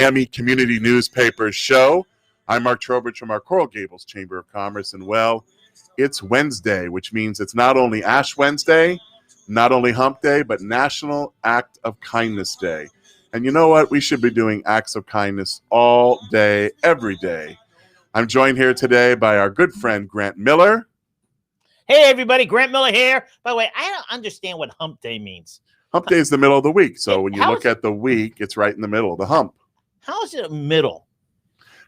Miami Community Newspapers show. I'm Mark Trowbridge from our Coral Gables Chamber of Commerce, and well, it's Wednesday, which means it's not only Ash Wednesday, not only Hump Day, but National Act of Kindness Day. And you know what? We should be doing acts of kindness all day, every day. I'm joined here today by our good friend, Grant Miller. Hey, everybody. Grant Miller here. By the way, I don't understand what Hump Day means. Hump Day is the middle of the week. So when you look at the week, it's right in the middle of the hump. How is it a middle?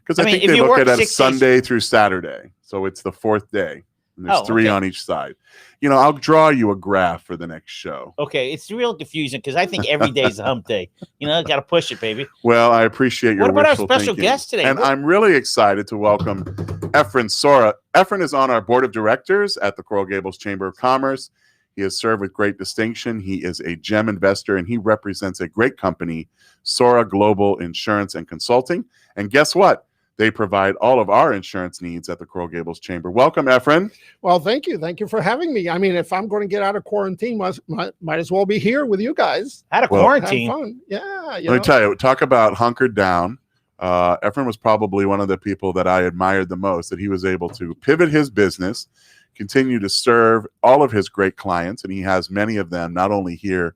Because I think they look at it Sunday through Saturday. So it's the fourth day. And there's three on each side. You know, I'll draw you a graph for the next show. Okay, it's real confusing because I think every day is a hump day. You know, got to push it, baby. Well, I appreciate your What about our special thinking. guest today? And I'm really excited to welcome Efrain Sora. Efrain is on our board of directors at the Coral Gables Chamber of Commerce. He has served with great distinction. He is a gem investor, and he represents a great company, Sora Global Insurance and Consulting. And guess what? They provide all of our insurance needs at the Coral Gables Chamber. Welcome, Efrain. Well, thank you. Thank you for having me. I mean, if I'm going to get out of quarantine, might as well be here with you guys. Out of quarantine? Have fun. Yeah. Let me tell you, talk about hunkered down. Efrain was probably one of the people that I admired the most, that he was able to pivot his business, continue to serve all of his great clients, and he has many of them, not only here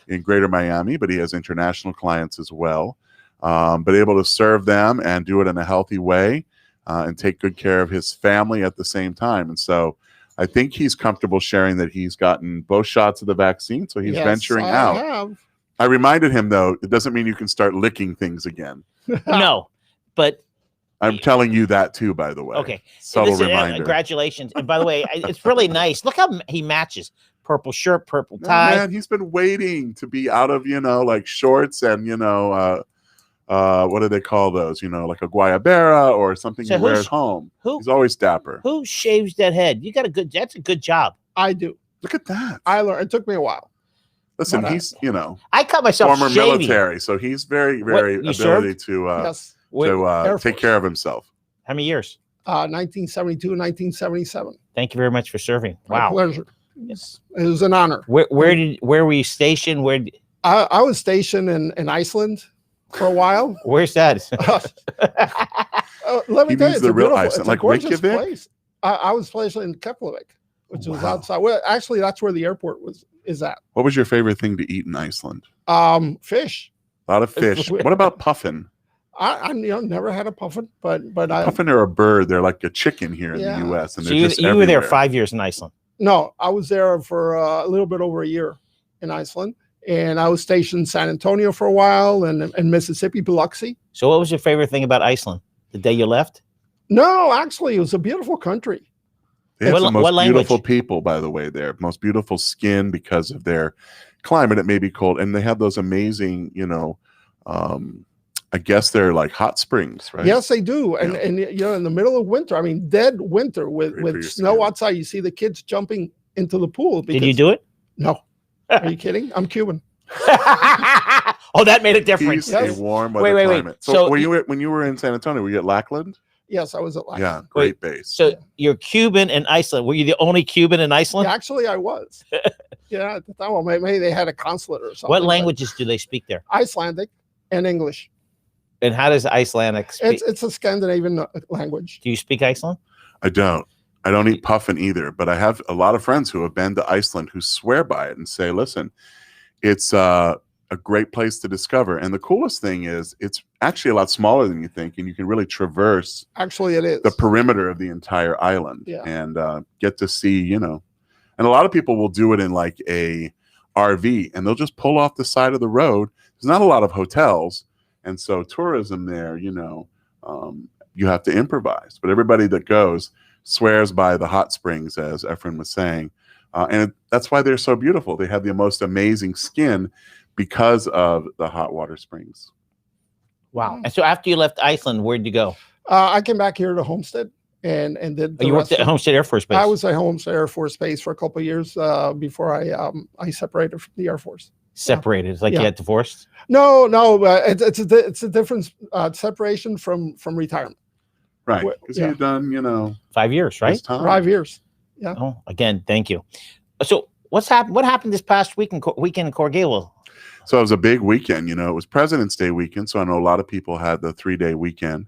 in Greater Miami, but he has international clients as well. But able to serve them and do it in a healthy way and take good care of his family at the same time. And so I think he's comfortable sharing that he's gotten both shots of the vaccine, so he's venturing out. I reminded him, though, it doesn't mean you can start licking things again. No, but I'm telling you that too, by the way. Okay. Subtle reminder. Congratulations. And by the way, it's really nice. Look how he matches. Purple shirt, purple tie. Man, he's been waiting to be out of, like shorts and, what do they call those? Like a guayabera or something you wear at home. He's always dapper. Who shaves that head? That's a good job. I do. Look at that. I learned. It took me a while. Listen, he's, I cut myself former shaving. military, so he's very ability to take care of himself. How many years? 1972, 1977. Thank you very much for serving. My pleasure. Yes, it was an honor. Where were you stationed? I was stationed in Iceland for a while. Where's that? Let me tell you, it's the real beautiful, Iceland, it's like a gorgeous Reykjavik? place. I was stationed in Keflavik, which was outside. Well, actually, that's where the airport is at. What was your favorite thing to eat in Iceland? Fish. A lot of fish. What about puffin? I never had a puffin, but puffin are a bird. They're like a chicken here in the U.S. and so they're just you were there 5 years in Iceland. No, I was there for a little bit over a year in Iceland, and I was stationed in San Antonio for a while, and in Mississippi, Biloxi. So, what was your favorite thing about Iceland? The day you left? No, actually, it was a beautiful country. They have the most beautiful people, by the way. There, most beautiful skin because of their climate. It may be cold, and they have those amazing, I guess they're like hot springs, right? Yes, they do. And in the middle of winter, I mean, dead winter with snow outside, you see the kids jumping into the pool. Did you do it? No. Are you kidding? I'm Cuban. Oh, that made a difference. Yes. A warm weather climate. So when you were in San Antonio, were you at Lackland? Yes, I was at Lackland. Yeah, great base. So you're Cuban in Iceland. Were you the only Cuban in Iceland? Yeah, actually, I was. Yeah, at the time, well, maybe they had a consulate or something. What languages do they speak there? Icelandic and English. And how does Icelandic speak? It's a Scandinavian language. Do you speak Iceland? I don't. I don't eat puffin either, but I have a lot of friends who have been to Iceland who swear by it and say, listen, it's a great place to discover. And the coolest thing is it's actually a lot smaller than you think, and you can really traverse it is the perimeter of the entire island and get to see, and a lot of people will do it in like a RV, and they'll just pull off the side of the road. There's not a lot of hotels. And so tourism there, you have to improvise. But everybody that goes swears by the hot springs, as Efrain was saying. And that's why they're so beautiful. They have the most amazing skin because of the hot water springs. Wow. And so after you left Iceland, where'd you go? I came back here to Homestead and did you worked at Homestead Air Force Base? I was at Homestead Air Force Base for a couple of years before I separated from the Air Force. Separated? It's like you got divorced? No, it's a different separation from retirement. Right, because you've done 5 years, right? 5 years. Yeah. Oh, again, thank you. So what happened this past weekend in Coral Gables? So it was a big weekend. It was President's Day weekend, so I know a lot of people had the 3-day weekend.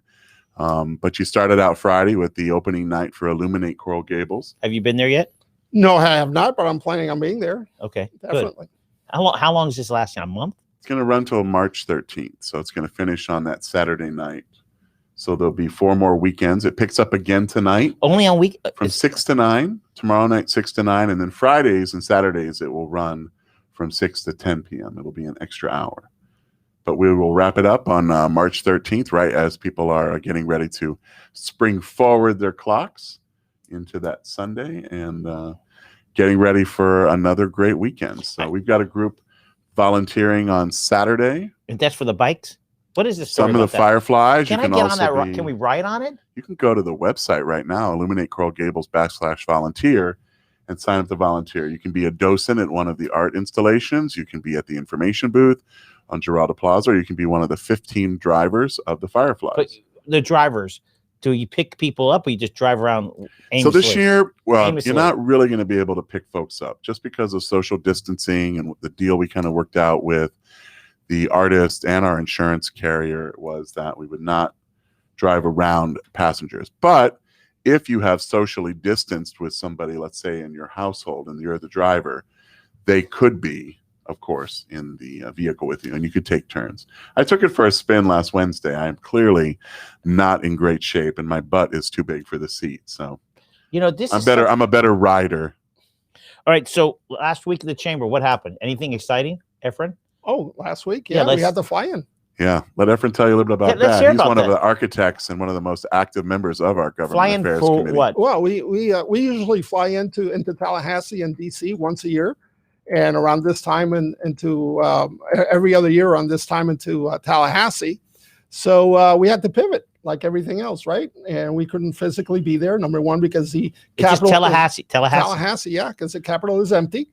But you started out Friday with the opening night for Illuminate Coral Gables. Have you been there yet? No, I have not, but I'm planning on being there. Okay, Definitely. Good. How long is this lasting? A month? It's going to run till March 13th, so it's going to finish on that Saturday night. So there'll be 4 more weekends. It picks up again tonight. Only on week from 6 to 9. Tomorrow night 6 to 9, and then Fridays and Saturdays it will run from 6 to 10 p.m. It'll be an extra hour. But we will wrap it up on March 13th, right as people are getting ready to spring forward their clocks into that Sunday and getting ready for another great weekend. So we've got a group volunteering on Saturday. And that's for the bikes? What is this? Some of the Fireflies. Can I get on that? Can we ride on it? You can go to the website right now, Illuminate Coral Gables /volunteer, and sign up to volunteer. You can be a docent at one of the art installations. You can be at the information booth on Giralda Plaza, or you can be one of the 15 drivers of the Fireflies. But the drivers, do you pick people up or you just drive around aimlessly? So this year, you're not really going to be able to pick folks up just because of social distancing and the deal we kind of worked out with the artist and our insurance carrier was that we would not drive around passengers. But if you have socially distanced with somebody, let's say in your household, and you're the driver, they could be, of course, in the vehicle with you, and you could take turns. I took it for a spin last Wednesday. I am clearly not in great shape, and my butt is too big for the seat. So, I'm a better rider. All right. So last week in the chamber, what happened? Anything exciting, Efrain? Oh, last week, yeah, we had the fly-in. Yeah, let Efrain tell you a little bit about that. He's one of the architects and one of the most active members of our government affairs committee. What? Well, we usually fly into Tallahassee and DC once a year, and around this time and into every other year around this time into Tallahassee. So we had to pivot like everything else, right? And we couldn't physically be there. Number one, because the capital Tallahassee, yeah, because the Capitol is empty.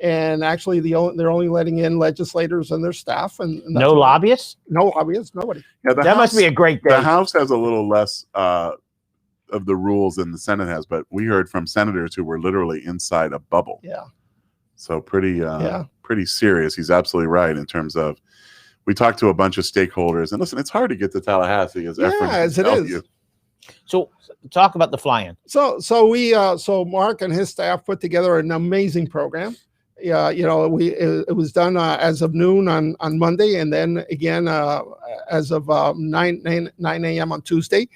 And actually, they're only letting in legislators and their staff, and no lobbyists. No lobbyists, nobody. Yeah, that must be a great day. The House has a little less of the rules than the Senate has, but we heard from senators who were literally inside a bubble. Yeah. So pretty serious. He's absolutely right in terms of. We talked to a bunch of stakeholders, and listen, it's hard to get to Tallahassee, as it is. So talk about the fly-in. So Mark and his staff put together an amazing program. Yeah, it was done as of noon on Monday, and then again as of 9 a.m. on Tuesday.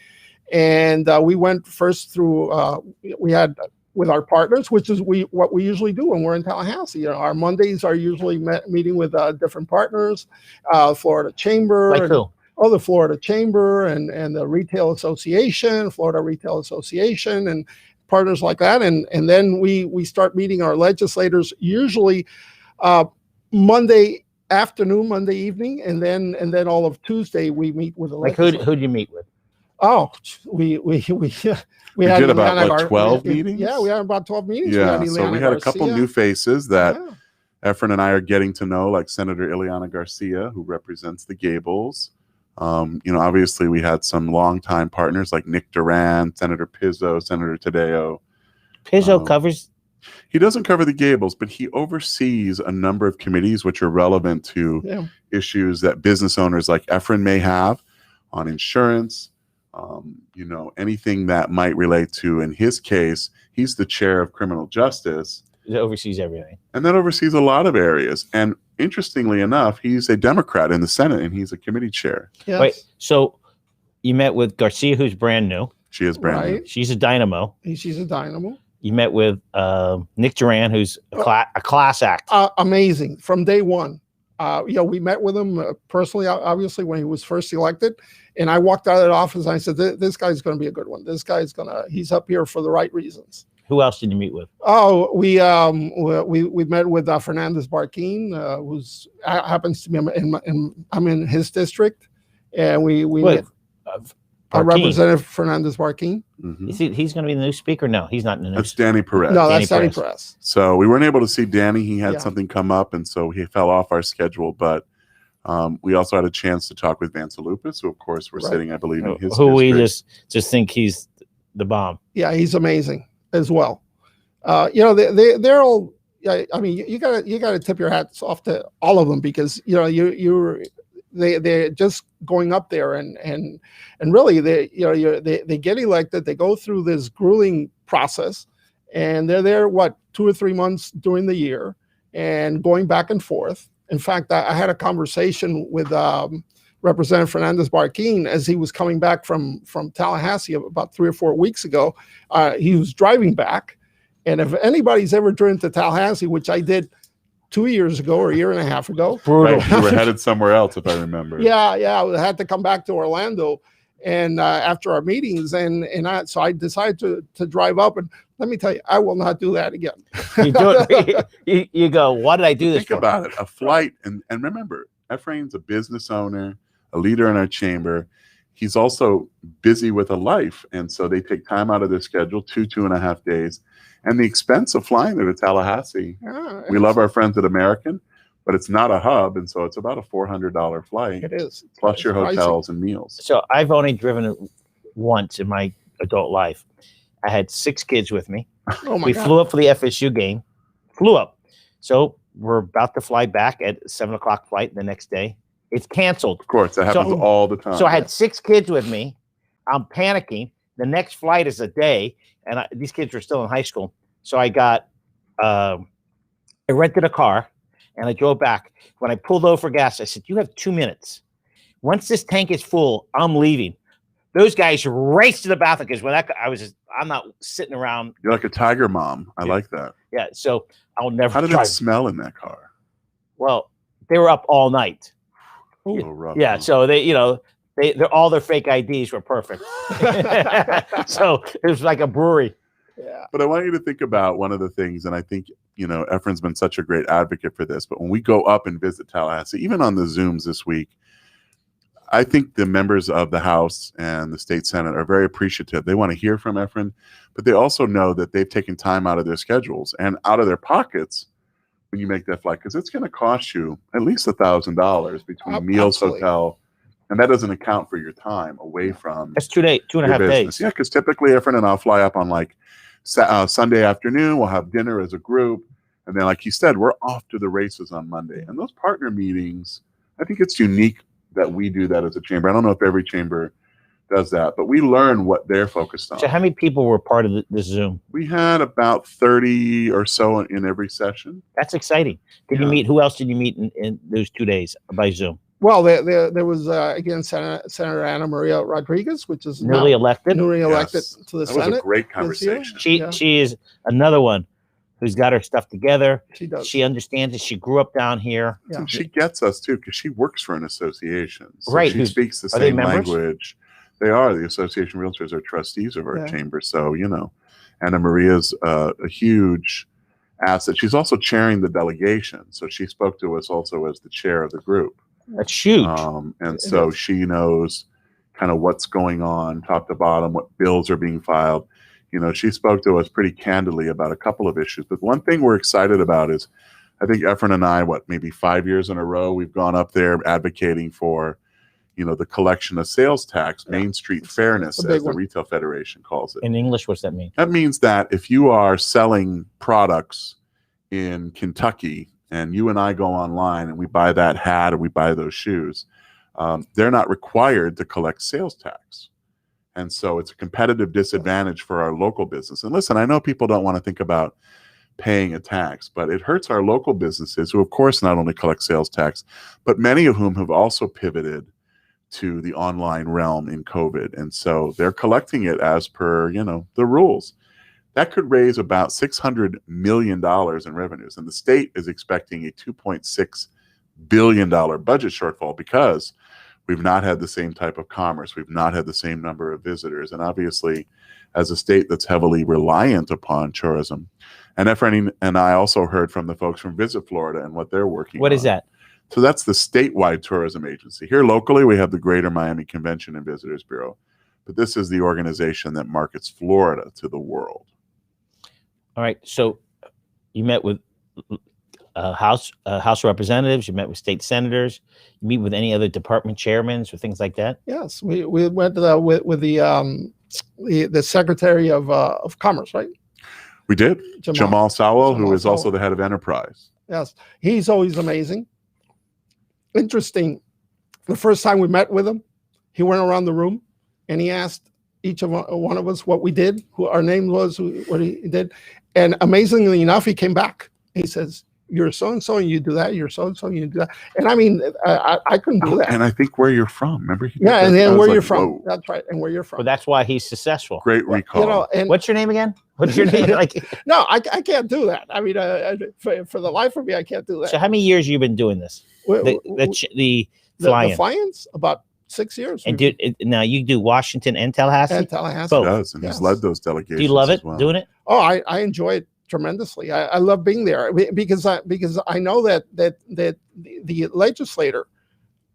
And we went first through. We had with our partners, which is what we usually do when we're in Tallahassee. Our Mondays are usually meeting with different partners, Florida Chamber. Like who? Oh, the Florida Chamber and the Retail Association, Florida Retail Association, and partners like that. And then we start meeting our legislators usually Monday afternoon, Monday evening, and then all of Tuesday we meet with the legislators. Who do you meet with? Oh, we had did about 12 meetings. Yeah, we had about 12 meetings. Yeah, so we had a couple new faces that Efrain and I are getting to know, like Senator Ileana Garcia, who represents the Gables. Obviously we had some longtime partners like Nick Duran, Senator Pizzo, Senator Tadeo. Pizzo covers. He doesn't cover the Gables, but he oversees a number of committees which are relevant to issues that business owners like Efrain may have on insurance. Anything that might relate to, in his case, he's the chair of criminal justice. It oversees everything. And that oversees a lot of areas. And interestingly enough, he's a Democrat in the Senate, and he's a committee chair. Yes. Wait, so you met with Garcia, who's brand new. She is brand new. She's a dynamo. She's a dynamo. You met with Nick Duran, who's a class act. Amazing from day one. We met with him personally, obviously, when he was first elected. And I walked out of the office and I said, this guy's going to be a good one. He's up here for the right reasons. Who else did you meet with? Oh, we met with Fernandez Barquin, who's happens to be I'm in his district, and we met Representative Fernandez Barquin. Mm-hmm. He's going to be the new speaker? No, he's not in the new. That's Danny Perez. No, that's Danny Perez. So we weren't able to see Danny. He had something come up, and so he fell off our schedule. But we also had a chance to talk with Vance Lupus, who of course we're sitting, I believe, in his. Who we just think he's the bomb. Yeah, he's amazing as well. They're all I mean, you gotta tip your hats off to all of them, because they're just going up there and really they get elected. They go through this grueling process, and they're there 2 or 3 months during the year, and going back and forth. In fact, I had a conversation with Representative Fernandez Barquin as he was coming back from Tallahassee about 3 or 4 weeks ago. He was driving back, and if anybody's ever driven to Tallahassee, which I did 2 year or a year and a half ago, right, you were headed somewhere else, if I remember. Yeah, I had to come back to Orlando, and after our meetings, so I decided to drive up, and let me tell you, I will not do that again. You do it. You go, what did I do this for? Think about it, a flight, and remember, Efrain's a business owner, a leader in our chamber. He's also busy with a life, and so they take time out of their schedule, 2.5 days, and the expense of flying there to Tallahassee. We love our friends at American, but it's not a hub, and so it's about a $400 flight. It is, plus your hotels and meals. So I've only driven it once in my adult life. I had 6 kids with me. Oh my we God. flew up for the FSU game. Flew up. So we're about to fly back at 7:00 flight the next day. It's canceled. Of course, that happens all the time. So I had 6 kids with me. I'm panicking. The next flight is a day, and these kids were still in high school. So I got, I rented a car, and I drove back. When I pulled over for gas, I said, "You have 2 minutes. Once this tank is full, I'm leaving." Those guys raced to the bathroom, because I'm not sitting around. You're like a tiger mom. I like that. Yeah. So I'll never. How did drive. it smell in that car? Well, they were up all night. A little rough, Yeah. huh? So they're all their fake IDs were perfect. So it was like a brewery. Yeah. But I want you to think about one of the things, and I think, Efrain's been such a great advocate for this, but when we go up and visit Tallahassee, even on the Zooms this week, I think the members of the House and the State Senate are very appreciative. They want to hear from Efrain, but they also know that they've taken time out of their schedules and out of their pockets when you make that flight, because it's going to cost you at least $1,000 between meals, Absolutely. hotel, and that doesn't account for your time away from That's 2 days, 2.5 your business. days. Yeah, because typically Efrain and I'll fly up on like Sunday afternoon. We'll have dinner as a group, and then, like you said, we're off to the races on Monday. And those partner meetings, I think it's unique that we do that as a chamber. I don't know if every chamber does that, but we learn what they're focused on. So how many people were part of this Zoom? We had about 30 or so in every session. That's exciting. Did you meet? Who else did you meet in those 2 days by Zoom? Well, there was again Senator Ana Maria Rodriguez, which is Newly elected. Yes. to the That Senate. was a great this year. conversation. She is another one who's got her stuff together. She does. She understands it. She grew up down here. Yeah. And she gets us too, because she works for an association. So Right. She speaks the Are they same members? language. They are. The Association of Realtors are trustees of our Yeah. chamber. So, Ana Maria's a huge asset. She's also chairing the delegation. So she spoke to us also as the chair of the group. That's huge. And so she knows kind of what's going on top to bottom, what bills are being filed. She spoke to us pretty candidly about a couple of issues. But one thing we're excited about is, I think Efrain and I, maybe 5 years in a row, we've gone up there advocating for, the collection of sales tax, Main Street fairness, a big as the one. Retail Federation calls it. In English, what's that mean? That means that if you are selling products in Kentucky and you and I go online and we buy that hat or we buy those shoes, they're not required to collect sales tax. And so it's a competitive disadvantage for our local business. And listen, I know people don't want to think about paying a tax, but it hurts our local businesses, who of course not only collect sales tax, but many of whom have also pivoted to the online realm in COVID. And so they're collecting it as per, the rules. That could raise about $600 million in revenues. And the state is expecting a $2.6 billion budget shortfall, because we've not had the same type of commerce. We've not had the same number of visitors. And obviously, as a state that's heavily reliant upon tourism. And Efrain and I also heard from the folks from Visit Florida and what they're working on. What is that? So that's the statewide tourism agency. Here locally, we have the Greater Miami Convention and Visitors Bureau. But this is the organization that markets Florida to the world. All right. So you met with House representatives. You met with state senators. You meet with any other department chairmen or things like that. Yes, we went with the Secretary of Commerce, right? We did. Jamal Sowell, who is also Sowell. the head of Enterprise. Yes, he's always amazing. Interesting. The first time we met with him, he went around the room and he asked each of one of us what we did, who our name was, what he did. And amazingly enough, he came back. He says, "You're so-and-so and you do that. You're so-and-so and you do that." And I mean, I couldn't do that. And I think where you're from. Remember? Yeah, and then where you're from. Whoa. That's right. And where you're from. Well, that's why he's successful. Great recall. You know, and what's your name again? What's your name? Like, no, I can't do that. I mean, for the life of me, I can't do that. So how many years have you been doing this? The flying? The flying-'s about 6 years. And now you do Washington and Tallahassee? And Tallahassee. He does, and he's led those delegations. Do you love it, doing it? Oh, I enjoy it tremendously. I love being there because I know that the legislator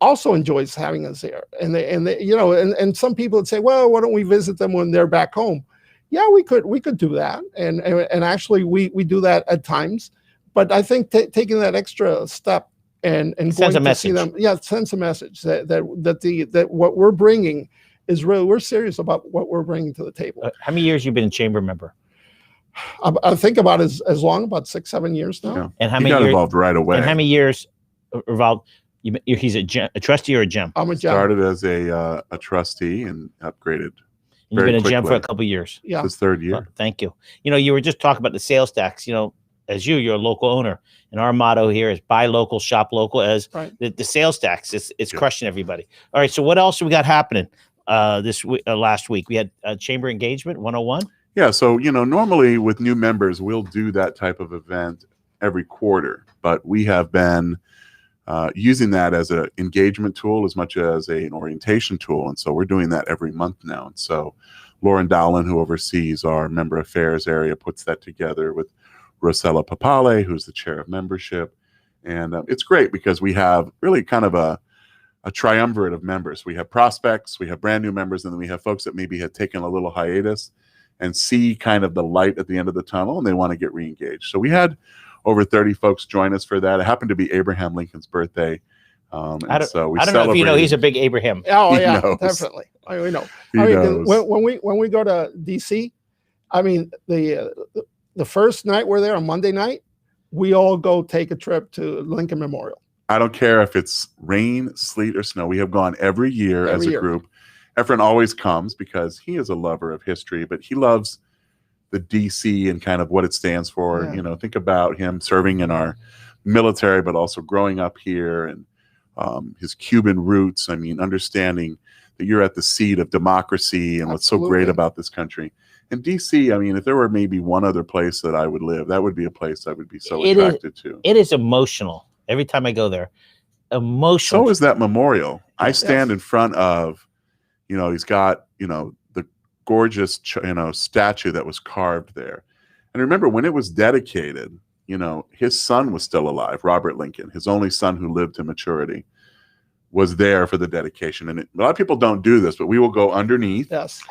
also enjoys having us there, and some people would say, well, why don't we visit them when they're back home? Yeah, we could do that, and actually we do that at times, but I think taking that extra step and going to see them, it sends a message that what we're bringing is real. We're serious about what we're bringing to the table. How many years you been a chamber member? I think about as long, about 6-7 years now. Yeah. And how he many got years, involved right away? And how many years involved? He's a trustee or a gem? I'm a gem. Started as a trustee and upgraded. And you've been a gem for a couple of years. Yeah, his third year. Well, thank you. You were just talking about the sales tax. As you're a local owner, and our motto here is buy local, shop local. As right. the sales tax, it's crushing everybody. All right, so what else have we got happening this week? Last week we had Chamber Engagement 101. Yeah, so normally with new members, we'll do that type of event every quarter, but we have been using that as an engagement tool as much as an orientation tool, and so we're doing that every month now. And so Lauren Dowland, who oversees our member affairs area, puts that together with Rosella Papale, who's the chair of membership, and it's great because we have really kind of a triumvirate of members. We have prospects, we have brand new members, and then we have folks that maybe had taken a little hiatus and see kind of the light at the end of the tunnel, and they want to get re-engaged. So we had over 30 folks join us for that. It happened to be Abraham Lincoln's birthday. I don't know if you know he's a big Abraham. Oh, yeah, definitely. We know. When we go to D.C., I mean, the first night we're there on Monday night, we all go take a trip to Lincoln Memorial. I don't care if it's rain, sleet, or snow. We have gone every year as a group. Efrain always comes because he is a lover of history, but he loves the DC and kind of what it stands for. Yeah. Think about him serving in our military, but also growing up here and his Cuban roots. I mean, understanding that you're at the seat of democracy and what's so great about this country. And DC, I mean, if there were maybe one other place that I would live, that would be a place I would be so attracted to. It is emotional. Every time I go there, emotional. So is that memorial. I stand in front of, he's got, the gorgeous, statue that was carved there. And remember when it was dedicated, his son was still alive, Robert Lincoln, his only son who lived to maturity, was there for the dedication. And a lot of people don't do this, but we will go underneath. Yes.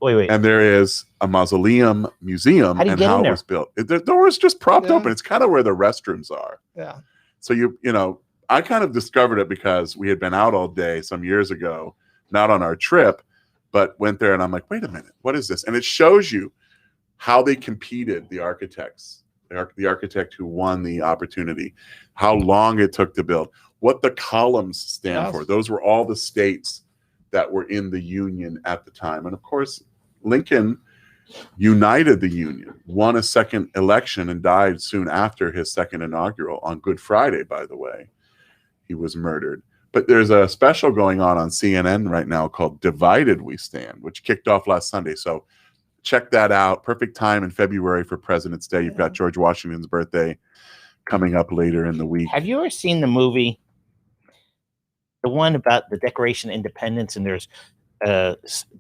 Wait. And there is a Mausoleum Museum and how it was built. The door is just propped open. It's kind of where the restrooms are. Yeah. So I kind of discovered it because we had been out all day some years ago, not on our trip, but went there and I'm like, wait a minute, what is this? And it shows you how they competed, the architects, the architect who won the opportunity, how long it took to build, what the columns stand for. Those were all the states that were in the Union at the time. And of course, Lincoln united the Union, won a second election, and died soon after his second inaugural on Good Friday, by the way. He was murdered. But there's a special going on CNN right now called Divided We Stand, which kicked off last Sunday. So check that out. Perfect time in February for President's Day. You've got George Washington's birthday coming up later in the week. Have you ever seen the movie, the one about the Declaration of Independence, and there's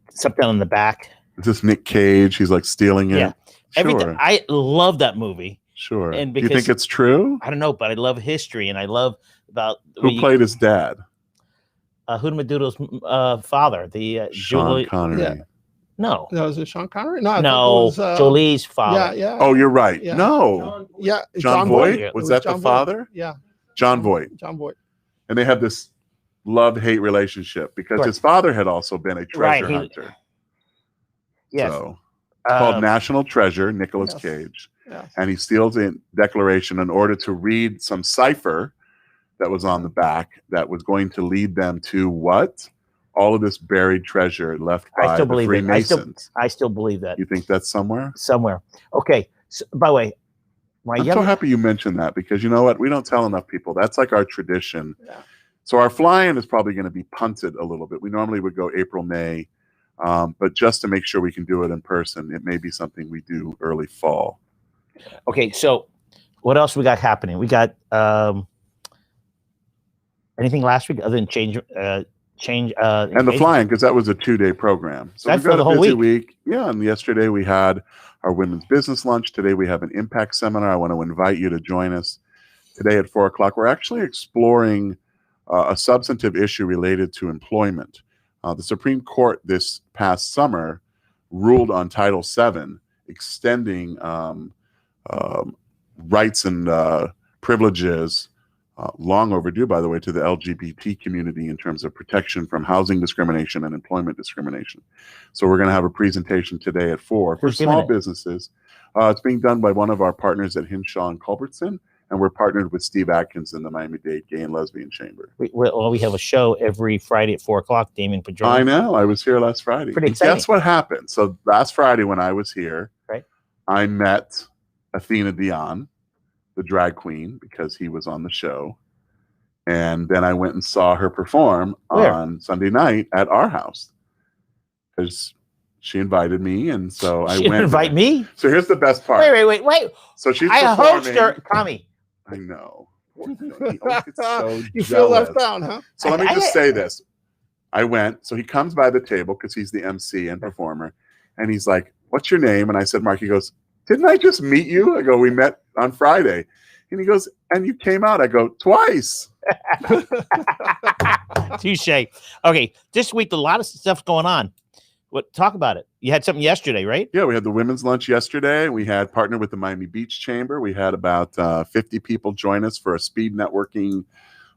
something on the back? Is this Nick Cage? He's like stealing it. Yeah. Sure. I love that movie. Sure. And do you think it's true? I don't know, but I love history, and I love about who played his dad. Hoodoo-Madoodle's father, the Sean Connery. Yeah. No, is it Sean Connery? No, it was, Jolie's father. Yeah. Oh, you're right. Yeah. No. John Voight. Was that the father? Yeah. John Voight. And they have this love-hate relationship because his father had also been a treasure hunter. Yes. So. called National Treasure, Nicolas Yes. Cage. Yes. And he steals a declaration in order to read some cipher that was on the back that was going to lead them to what? All of this buried treasure left I by still the believe it. Freemasons. I still believe that You think that's somewhere? somewhere. Okay. So, by the way, my I'm so happy you mentioned that, because you know what? We don't tell enough people. That's like our tradition. Yeah. So our fly-in is probably going to be punted a little bit. We normally would go April, May, but just to make sure we can do it in person, it may be something we do early fall. Okay, so what else we got happening? We got anything last week other than change And the engagement? fly-in, because that was a 2-day program. So That's we've got for the a whole busy week. week. Yeah, and yesterday we had our women's business lunch. Today we have an impact seminar. I want to invite you to join us today at 4 o'clock. We're actually exploring a substantive issue related to employment. The Supreme Court this past summer ruled on Title VII, extending rights and privileges, long overdue, by the way, to the LGBT community in terms of protection from housing discrimination and employment discrimination. So we're going to have a presentation today at 4 for Who's giving small it? businesses. It's being done by one of our partners at Hinshaw and Culbertson, and we're partnered with Steve Atkins in the Miami-Dade Gay and Lesbian Chamber. We have a show every Friday at 4 o'clock. Damien Padron. I know. I was here last Friday. Pretty And exciting. guess what happened? So last Friday when I was here, Right. I met Athena Dion, the drag queen, because he was on the show. And then I went and saw her perform Where? on Sunday night at our house, because she invited me, and so I She went. didn't invite me. So here's the best part. Wait. So she's I performing. host her, Tommy. I know. He always gets so You feel jealous. left out, huh? So let me just say this. I went, so he comes by the table because he's the MC and performer, and he's like, "What's your name?" And I said, "Mark." He goes, "Didn't I just meet you?" I go, "We met on Friday." And he goes, "And you came out?" I go, "Twice." Touche. Okay, this week a lot of stuff going on. Talk about it. You had something yesterday, right? Yeah, we had the women's lunch yesterday. We had partnered with the Miami Beach Chamber. We had about 50 people join us for a speed networking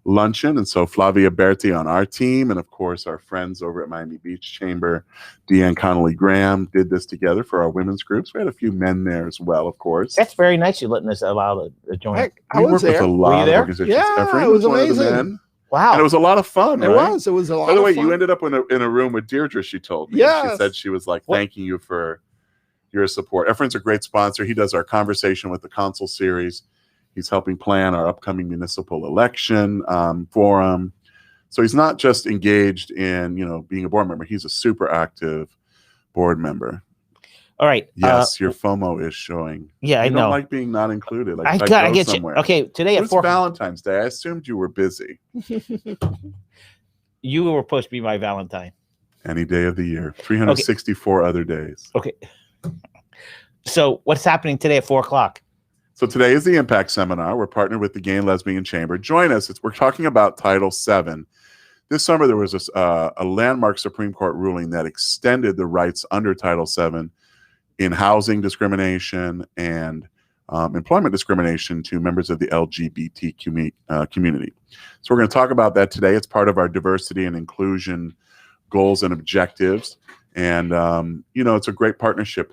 luncheon. And so Flavia Berti on our team, and of course our friends over at Miami Beach Chamber, Deanne Connolly Graham, did this together for our women's groups. We had a few men there as well, of course. That's very nice. You letting us allow to join. Heck, I We was work with there. a Were lot you of there? organizations. Yeah, Efrain it was one of the amazing. men. Wow. And it was a lot of fun, It right? was. It was a lot By the of way, fun. you ended up in a room with Deirdre, she told me. Yes. She said she was like, What? thanking you for your support. Efrain's a great sponsor. He does our Conversation with the Consul series. He's helping plan our upcoming municipal election forum. So he's not just engaged in, being a board member. He's a super active board member. All right. Yes, your FOMO is showing. Yeah, I You know. don't like being not included. Like I if got. I go get somewhere. you. Okay, today at It's 4. Valentine's Day. I assumed you were busy. You were supposed to be my Valentine. Any day of the year. 364 other days. Okay. So what's happening today at 4 o'clock? So today is the Impact Seminar. We're partnered with the Gay and Lesbian Chamber. Join us. We're talking about Title VII. This summer, there was a landmark Supreme Court ruling that extended the rights under Title VII in housing discrimination and employment discrimination to members of the LGBT community. So we're going to talk about that today. It's part of our diversity and inclusion goals and objectives. And, it's a great partnership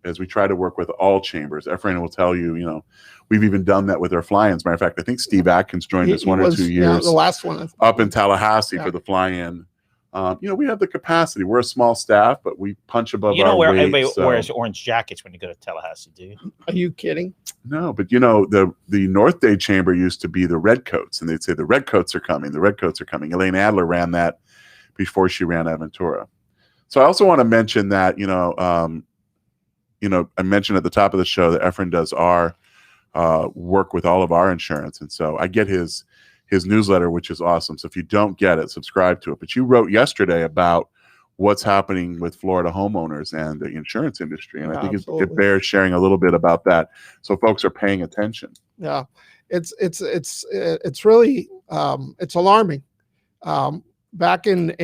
as we try to work with all chambers. Efrain will tell you, we've even done that with our fly-ins. Matter of fact, I think Steve Atkins joined us one or 2 years. Yeah, the last one. Up in Tallahassee Yeah. for the fly-in. We have the capacity. We're a small staff, but we punch above You our don't wear weight. everybody so- wears orange jackets when you go to Tallahassee, do you? Are you kidding? No, but the North Day Chamber used to be the Redcoats, and they'd say the Redcoats are coming. The Redcoats are coming. Elaine Adler ran that before she ran Aventura. So I also want to mention that I mentioned at the top of the show that Efrain does our work with all of our insurance, and so I get his newsletter, which is awesome. So if you don't get it, subscribe to it. But you wrote yesterday about what's happening with Florida homeowners and the insurance industry, and I think it Absolutely. bears sharing a little bit about that, so folks are paying attention. Yeah, it's really it's alarming. Back in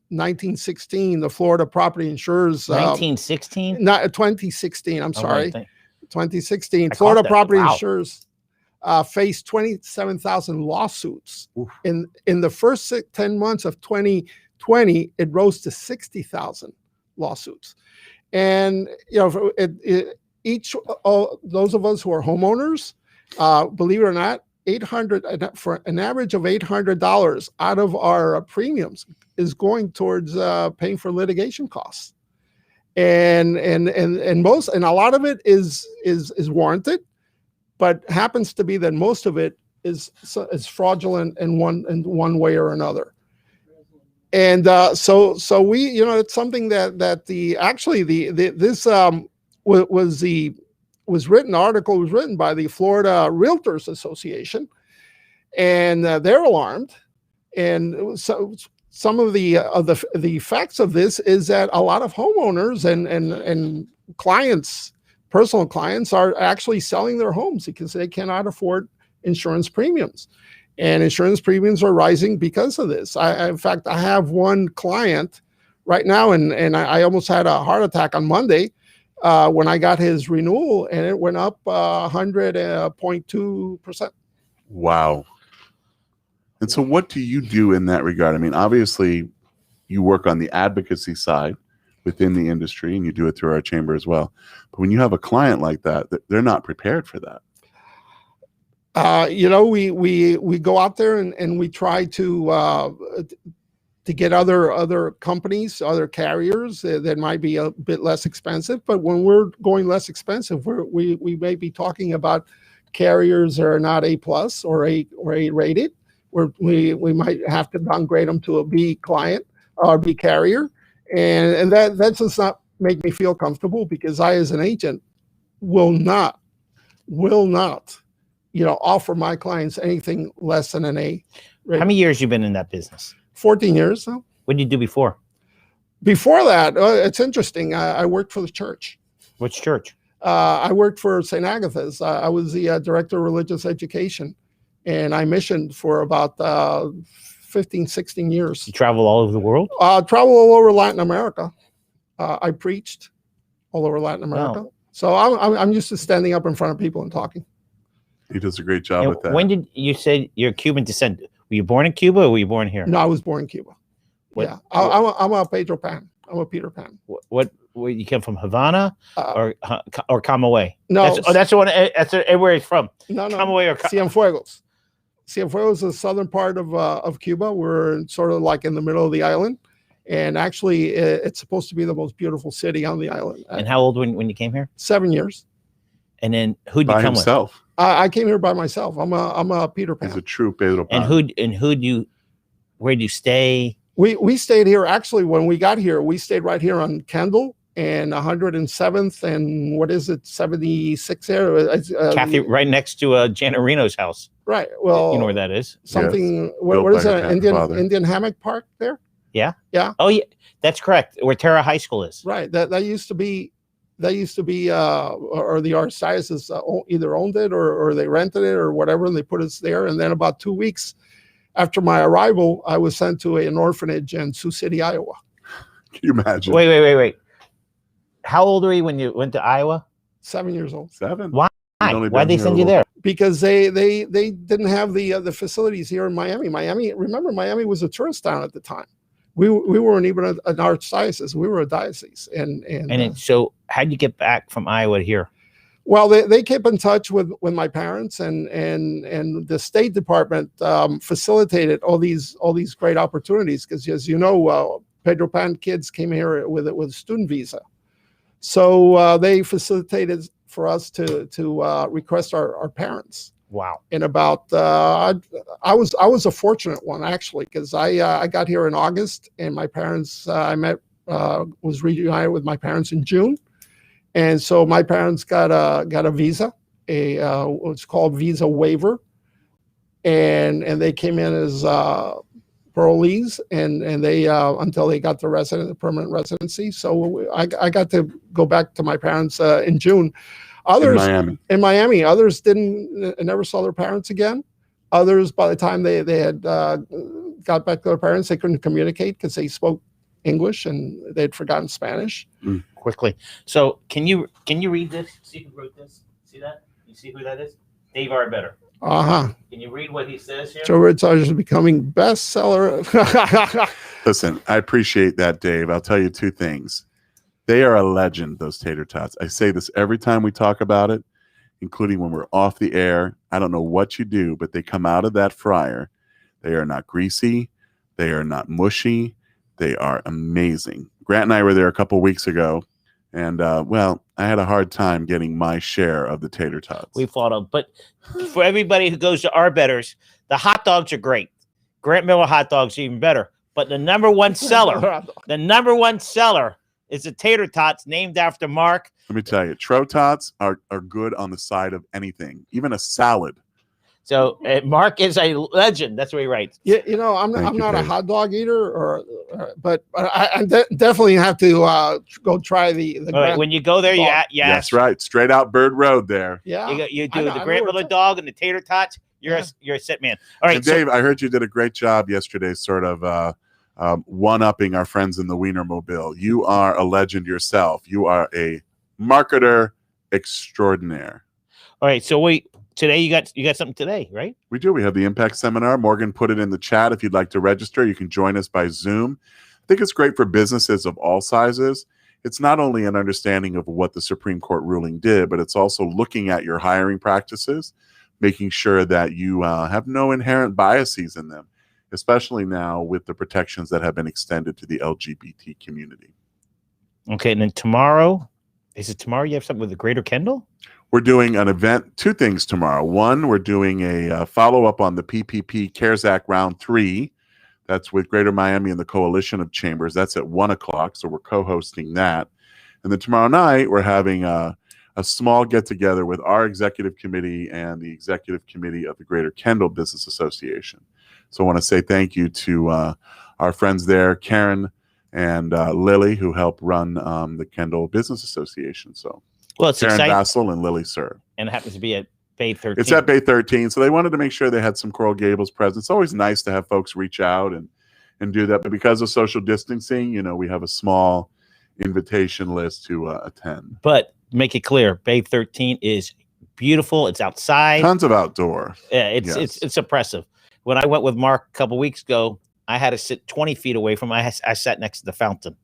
1916, the Florida Property Insurers 1916. not 2016. I'm Oh, sorry, right, 2016. I caught Florida that. Property Wow. Insurers faced 27,000 lawsuits. Oof. In the first 10 months of 2020, it rose to 60,000 lawsuits. And those of us who are homeowners, believe it or not, for an average of $800 out of our premiums is going towards paying for litigation costs, and a lot of it is warranted, but happens to be that most of it is fraudulent in one way or another. And so we, it's something that article was written by the Florida Realtors Association, and they're alarmed. And so some of the facts of this is that a lot of homeowners and clients, personal clients, are actually selling their homes because they cannot afford insurance premiums. And insurance premiums are rising because of this. In fact, I have one client right now, and I almost had a heart attack on Monday when I got his renewal, and it went up 100.2%. Wow. And so what do you do in that regard? I mean, obviously, you work on the advocacy side within the industry, and you do it through our chamber as well. But when you have a client like that, they're not prepared for that. We go out there and we try to get other companies, other carriers that might be a bit less expensive. But when we're going less expensive, we may be talking about carriers that are not A+ or A rated, where we might have to downgrade them to a B client or B carrier, and that does not make me feel comfortable, because I, as an agent, will not offer my clients anything less than an A. How many years you been in that business? 14 years now. What did you do before? Before that, it's interesting. I worked for the church. Which church? I worked for St. Agatha's. I was the director of religious education, and I missioned for about 15, 16 years. You travel all over the world? Travel all over Latin America. I preached all over Latin America. Wow. So I'm used to standing up in front of people and talking. He does a great job with that. When did you say you're Cuban descent? Were you born in Cuba or were you born here? No, I was born in Cuba. Yeah, I'm a Pedro Pan. I'm a Peter Pan. What you came from, Havana or Camagüey? No, that's the one. That's where he's from. No, Camagüey or Cienfuegos. Cienfuegos is the southern part of Cuba. We're sort of like in the middle of the island, and actually, it's supposed to be the most beautiful city on the island. And how old when you came here? 7 years. And then who'd you come himself? with? I came here by myself. I'm a Peter Pan. He's a true Pedro Pan. Where'd you stay? We stayed here. Actually, when we got here, we stayed right here on Kendall and 107th and 76th area. Kathy, right next to Janet Reno's house. Right. Well, you know where that is? Something. Yes. What is that? Indian Hammock Park there? Yeah. Yeah. Oh yeah, that's correct. Where Terra High School is. Right. That used to be. Or the archdiocese either owned it or they rented it or whatever, and they put us there. And then about 2 weeks after my arrival, I was sent to an orphanage in Sioux City, Iowa. Can you imagine? Wait. How old were you when you went to Iowa? 7 years old. 7? Why? Why'd they send you there? Because they didn't have the facilities here in Miami. Remember, Miami was a tourist town at the time. We weren't even an archdiocese. We were a diocese. So how'd you get back from Iowa to here? Well, they kept in touch with my parents, and the State Department facilitated all these great opportunities, because, as you know, Pedro Pan kids came here with a student visa. So they facilitated for us to request our parents. Wow. And about I was a fortunate one, actually, because I got here in August, and my parents was reunited with my parents in June, and so my parents got a visa, what's called visa waiver, and they came in as parolees, and they until they got the permanent residency. So I got to go back to my parents in June. Others in Miami. Others never saw their parents again. Others, by the time they had got back to their parents, they couldn't communicate because they spoke English and they'd forgotten Spanish. Quickly. So can you read this? See who wrote this? See that? You see who that is? Dave Arbetter. Can you read what he says here? Turbochargers is becoming bestseller. Listen, I appreciate that, Dave. I'll tell you two things. They are a legend, those tater tots. I say this every time we talk about it, including when we're off the air. I don't know what you do, but they come out of that fryer. They are not greasy. They are not mushy. They are amazing. Grant and I were there a couple weeks ago, and well, I had a hard time getting my share of the tater tots. We fought them, but for everybody who goes to our betters, the hot dogs are great. Grant Miller hot dogs are even better. But the number one seller is the tater tots, named after Mark. Let me tell you, Tro tots are good on the side of anything, even a salad. So Mark is a legend. That's what he writes. Yeah, I'm not a hot dog eater, but I definitely have to go try the. Right, when you go there, That's right, straight out Bird Road there. Yeah, you do the Grant Miller dog and the tater tots. You're a set man. All right, and Dave, I heard you did a great job yesterday, sort of one-upping our friends in the Wienermobile. You are a legend yourself. You are a marketer extraordinaire. All right, so today you got something today, right? We do. We have the Impact Seminar. Morgan put it in the chat. If you'd like to register, you can join us by Zoom. I think it's great for businesses of all sizes. It's not only an understanding of what the Supreme Court ruling did, but it's also looking at your hiring practices, making sure that you have no inherent biases in them, especially now with the protections that have been extended to the LGBT community. Okay, and then tomorrow, is it tomorrow you have something with the Greater Kendall? We're doing an event, two things tomorrow. One, we're doing a follow-up on the PPP CARES Act Round 3. That's with Greater Miami and the Coalition of Chambers. That's at 1 o'clock, so we're co-hosting that. And then tomorrow night, we're having a small get-together with our executive committee and the executive committee of the Greater Kendall Business Association. So I want to say thank you to our friends there, Karen and Lily, who help run the Kendall Business Association. So well, it's Karen exciting. Vassell and Lily Sir. And it happens to be at Bay 13. It's at Bay 13. So they wanted to make sure they had some Coral Gables presence. It's always nice to have folks reach out and do that. But because of social distancing, we have a small invitation list to attend. But make it clear, Bay 13 is beautiful. It's outside. Tons of outdoor. Yeah, it's impressive. When I went with Mark a couple weeks ago, I had to sit 20 feet away from I sat next to the fountain.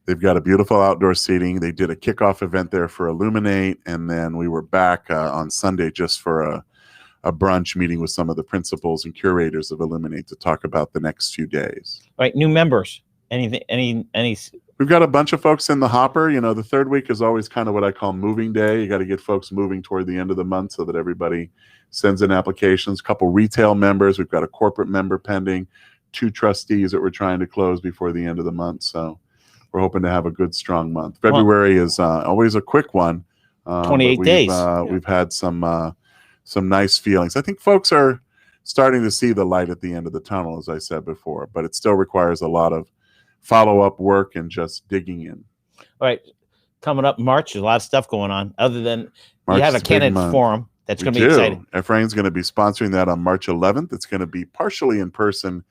They've got a beautiful outdoor seating. They did a kickoff event there for Illuminate, and then we were back on Sunday just for a brunch meeting with some of the principals and curators of Illuminate to talk about the next few days. All right, new members. Anything? Any? We've got a bunch of folks in the hopper. The third week is always kind of what I call moving day. You got to get folks moving toward the end of the month so that everybody sends in applications. A couple retail members. We've got a corporate member pending. 2 trustees that we're trying to close before the end of the month. So we're hoping to have a good, strong month. February is always a quick one. 28 days. We've had some nice feelings. I think folks are starting to see the light at the end of the tunnel, as I said before, but it still requires a lot of follow-up work and just digging in. All right. Coming up March, there's a lot of stuff going on other than March you have a candidate forum. That's going to be exciting. Efrain's going to be sponsoring that on March 11th. It's going to be partially in person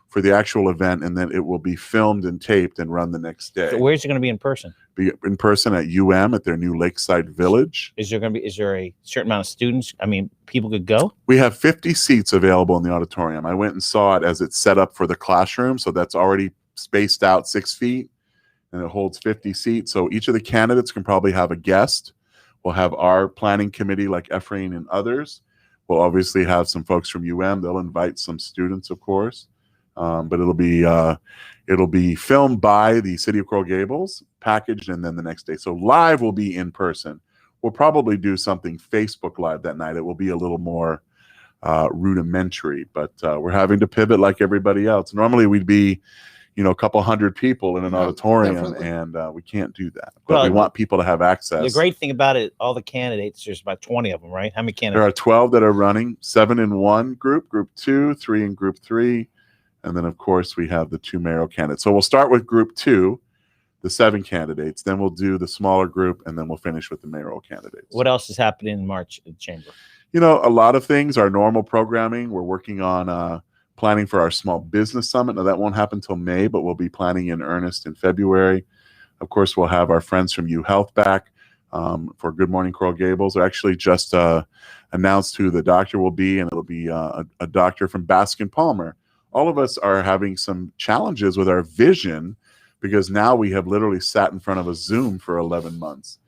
for the actual event, and then it will be filmed and taped and run the next day. So where's it going to be in person? Be in person at UM at their new Lakeside Village. Is there a certain amount of students? I mean, people could go? We have 50 seats available in the auditorium. I went and saw it as it's set up for the classroom, so that's already spaced out 6 feet, and it holds 50 seats. So each of the candidates can probably have a guest. We'll have our planning committee like Efrain and others. We'll obviously have some folks from UM. They'll invite some students, of course. But it'll be filmed by the City of Coral Gables, packaged, and then the next day. So live will be in person. We'll probably do something Facebook Live that night. It will be a little more rudimentary, but we're having to pivot like everybody else. Normally we'd be, a couple hundred people in an auditorium, definitely. And we can't do that. But we want people to have access. The great thing about it, all the candidates, there's about 20 of them, right? How many candidates? There are 12 that are running, 7 in one group 2, 3 in group 3. And then, of course, we have the 2 mayoral candidates. So we'll start with group 2, the 7 candidates. Then we'll do the smaller group, and then we'll finish with the mayoral candidates. What else is happening in March at the Chamber? A lot of things. Our normal programming. We're working on planning for our small business summit. Now, that won't happen until May, but we'll be planning in earnest in February. Of course, we'll have our friends from UHealth back for Good Morning Coral Gables. They actually just announced who the doctor will be, and it'll be a doctor from Baskin Palmer. All of us are having some challenges with our vision because now we have literally sat in front of a Zoom for 11 months.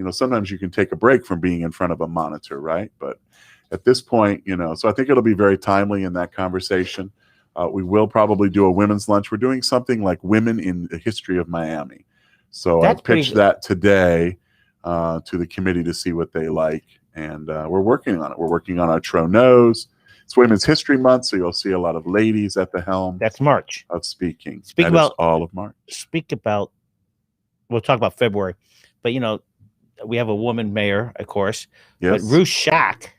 Sometimes you can take a break from being in front of a monitor, right? But at this point, so I think it'll be very timely in that conversation. We will probably do a women's lunch. We're doing something like Women in the History of Miami. So I pitched that today to the committee to see what they like. And we're working on it. We're working on our Tro Nose. It's Women's History Month, so you'll see a lot of ladies at the helm. That's March. Of speaking. Speak that about is all of March. We'll talk about February. But, we have a woman mayor, of course. Yes. But Ruth Shack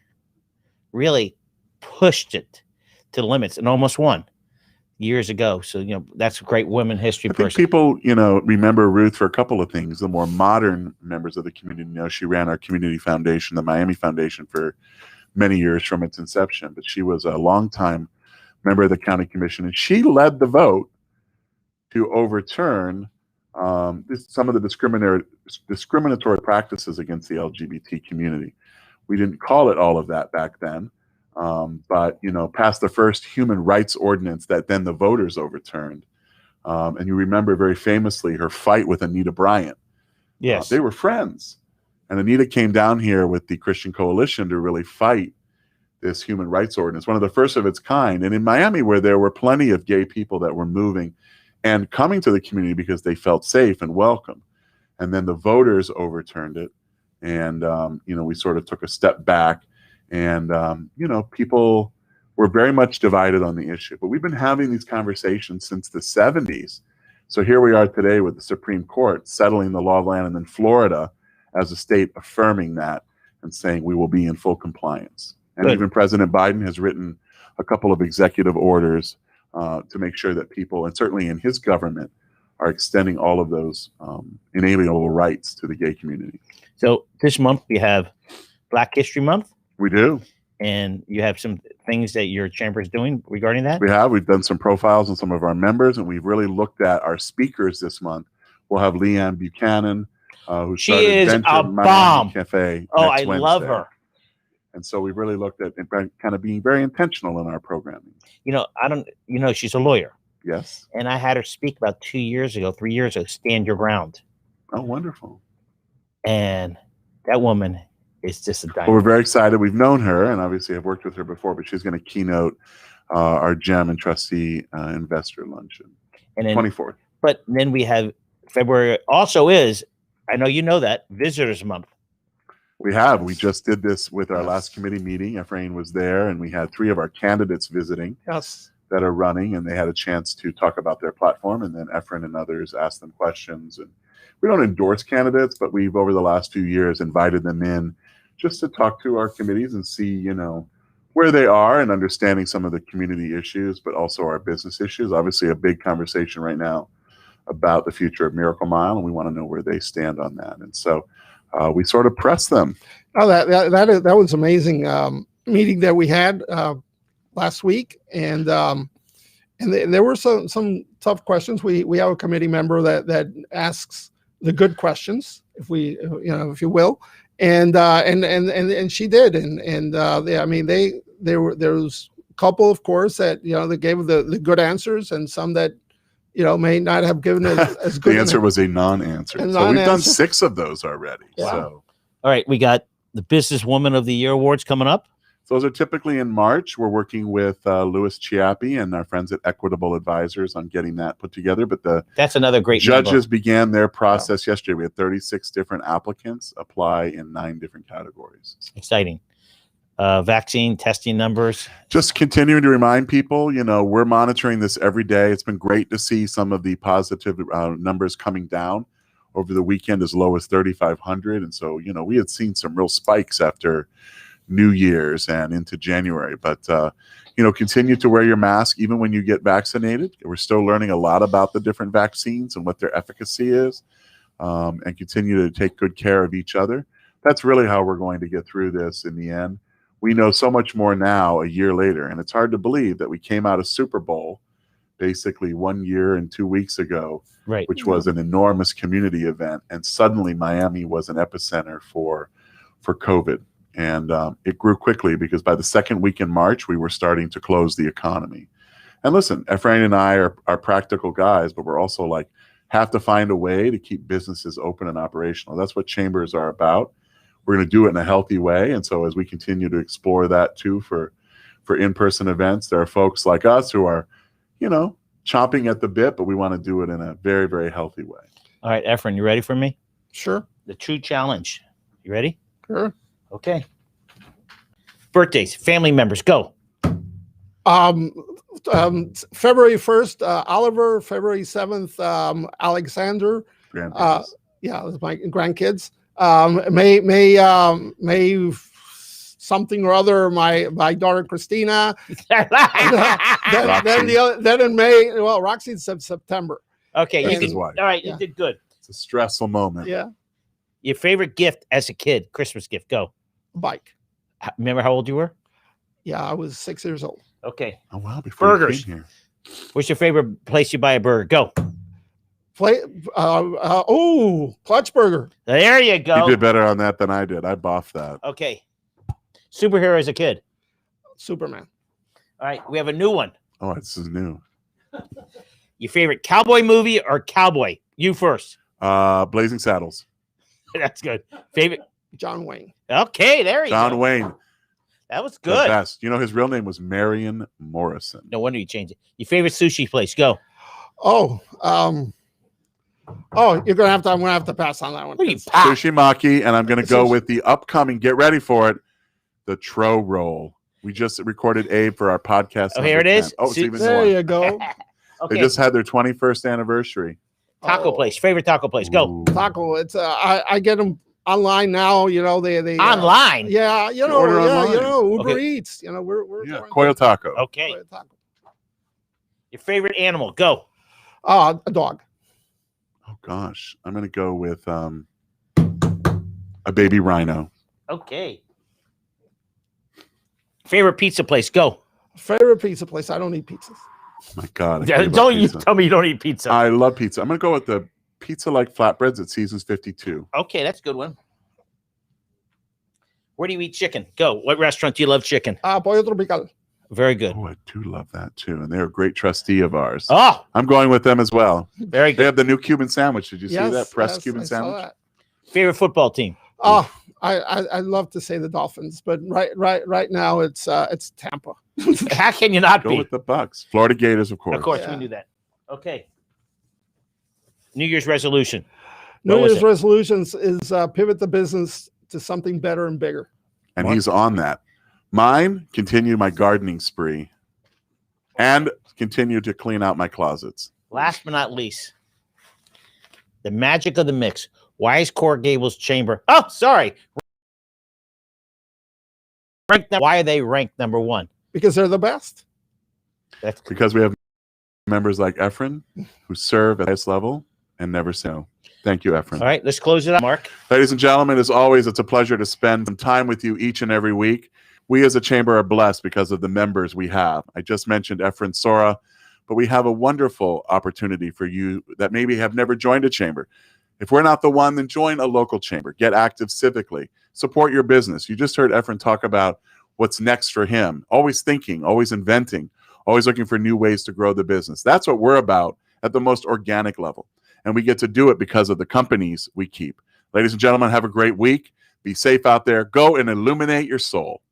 really pushed it to the limits and almost won years ago. So, that's a great women history I think person. people, remember Ruth for a couple of things. The more modern members of the community she ran our community foundation, the Miami Foundation, for many years from its inception. But she was a longtime member of the county commission, and she led the vote to overturn some of the discriminatory practices against the LGBT community. We didn't call it all of that back then, but passed the first human rights ordinance that then the voters overturned. And you remember very famously her fight with Anita Bryant. Yes, they were friends, and Anita came down here with the Christian Coalition to really fight this human rights ordinance, one of the first of its kind. And in Miami, where there were plenty of gay people that were moving and coming to the community because they felt safe and welcome. And then the voters overturned it. And, we sort of took a step back, and, people were very much divided on the issue. But we've been having these conversations since the 70s. So here we are today with the Supreme Court settling the law of land, and then Florida as a state affirming that and saying we will be in full compliance. And even President Biden has written a couple of executive orders to make sure that people, and certainly in his government, are extending all of those inalienable rights to the gay community. So this month we have Black History Month. We do. And you have some things that your chamber is doing regarding that? We've done some profiles on some of our members, and we've really looked at our speakers this month. We'll have Leanne Buchanan, who started Venture Miami Cafe. Oh, I love her. And so we've really looked at kind of being very intentional in our programming. She's a lawyer. Yes. And I had her speak about 3 years ago, Stand Your Ground. Oh, wonderful. And that woman is just a diamond. Well, we're very excited. We've known her, and obviously I've worked with her before, but she's going to keynote our GEM and Trustee Investor Luncheon, and then 24th. But then we have February also is, I know you know that, Visitors Month. We just did this with our last committee meeting. Efrain was there, and we had 3 of our candidates visiting that are running, and they had a chance to talk about their platform. And then Efrain and others asked them questions. And we don't endorse candidates, but we've, over the last few years, invited them in just to talk to our committees and see, where they are, and understanding some of the community issues, but also our business issues. Obviously, a big conversation right now about the future of Miracle Mile, and we want to know where they stand on that. And so we sort of press them. Oh, that was amazing meeting that we had last week, and there were some tough questions. We have a committee member that asks the good questions, if you will, and she did, there was a couple, of course, that they gave the good answers, and some that may not have given it as good. The answer was a non-answer. So we've done 6 of those already. Yeah. So, all right, we got the Businesswoman of the Year awards coming up. Those are typically in March. We're working with Louis Chiappi and our friends at Equitable Advisors on getting that put together. But that's another great judges began their process yesterday. We had 36 different applicants apply in 9 different categories. Exciting. Vaccine testing numbers. Just continuing to remind people, we're monitoring this every day. It's been great to see some of the positive numbers coming down over the weekend, as low as 3,500. And so, we had seen some real spikes after New Year's and into January. But, continue to wear your mask even when you get vaccinated. We're still learning a lot about the different vaccines and what their efficacy is, and continue to take good care of each other. That's really how we're going to get through this in the end. We know so much more now, a year later, and it's hard to believe that we came out of Super Bowl basically 1 year and 2 weeks ago, right, which was an enormous community event, and suddenly Miami was an epicenter for COVID. And it grew quickly, because by the second week in March, we were starting to close the economy. And listen, Efrain and I are practical guys, but we're also like, have to find a way to keep businesses open and operational. That's what chambers are about. We're going to do it in a healthy way. And so as we continue to explore that too for in-person events, there are folks like us who are, chomping at the bit, but we want to do it in a very, very healthy way. All right, Efrain, you ready for me? Sure. The true challenge. You ready? Sure. Okay. Birthdays, family members, go. February 1st, Oliver. February 7th, Alexander. Grandparents. Yeah, it was my grandkids. May something or other, my daughter Christina. then in May, well, Roxy's September. Okay, That's you his did. wife. All right, Yeah. you did good. It's a stressful moment. Yeah, Your favorite gift as a kid, Christmas gift, go. bike. Remember how old you were? Yeah, I was 6 years old. Okay. Oh, wow. Before you Burgers. came here. What's your favorite place you buy a burger? Go. Clutch Burger. There you go. You did better on that than I did. I boffed that. Okay. Superhero as a kid. Superman. All right, we have a new one. Oh, this is new. Your favorite cowboy movie or cowboy? You first. Blazing Saddles. That's good. Favorite. John Wayne. Okay, there you John go. Wayne. That was The good. best. His real name was Marion Morrison. No wonder you changed it. Your favorite sushi place? Go. I'm gonna have to pass on that one. What are you, pop? Sushi Maki, and I'm going to go Sushi. with the upcoming, get ready for it, the Tro Roll. We just recorded Abe for our podcast. Oh, here it number is. 10. Oh, it's even There more. you go. Okay. They just had their 21st anniversary. Taco Oh. place. Favorite taco place? Go. Ooh. Taco. It's I get them online now. They Online. Yeah, order online. Uber Okay. Eats. We're Yeah, going Coil Taco. Okay. to taco. Your favorite animal? Go. A dog. Oh, gosh. I'm going to go with a baby rhino. Okay. Favorite pizza place? Go. Favorite pizza place. I don't eat pizzas. My God. I crave a Don't you pizza. tell me you don't eat pizza. I love pizza. I'm going to go with the pizza-like flatbreads at Seasons 52. Okay, that's a good one. Where do you eat chicken? Go. What restaurant do you love chicken? Pollo Tropical. Very good. Oh, I do love that, too. And they're a great trustee of ours. Oh, I'm going with them as well. very They good. have the new Cuban sandwich. Did you see Yes, that? Pressed yes, Cuban I saw sandwich? that. Favorite football team? I love to say the Dolphins, but right now it's Tampa. How can you not Go be? with the Bucks. Florida Gators, of course. Of course, we Yeah. knew that. Okay. New Year's resolution. New What was Year's it? resolutions is pivot the business to something better and bigger. And Mark? he's on that. Mine, continue my gardening spree and continue to clean out my closets. Last but not least, the magic of the mix. Why is Core Gables Chamber? Oh, sorry. Why are they ranked number one? Because they're the best. That's Because we have members like Efrain who serve at the highest level and never say no. Thank you, Efrain. all right. Let's close it up, Mark. Ladies and gentlemen, as always, it's a pleasure to spend some time with you each and every week. We as a chamber are blessed because of the members we have. I just mentioned Efrain Sora, but we have a wonderful opportunity for you that maybe have never joined a chamber. If we're not the one, then join a local chamber. Get active civically. Support your business. You just heard Efrain talk about what's next for him. Always thinking, always inventing, always looking for new ways to grow the business. That's what we're about at the most organic level. And we get to do it because of the companies we keep. Ladies and gentlemen, have a great week. Be safe out there. Go and illuminate your soul.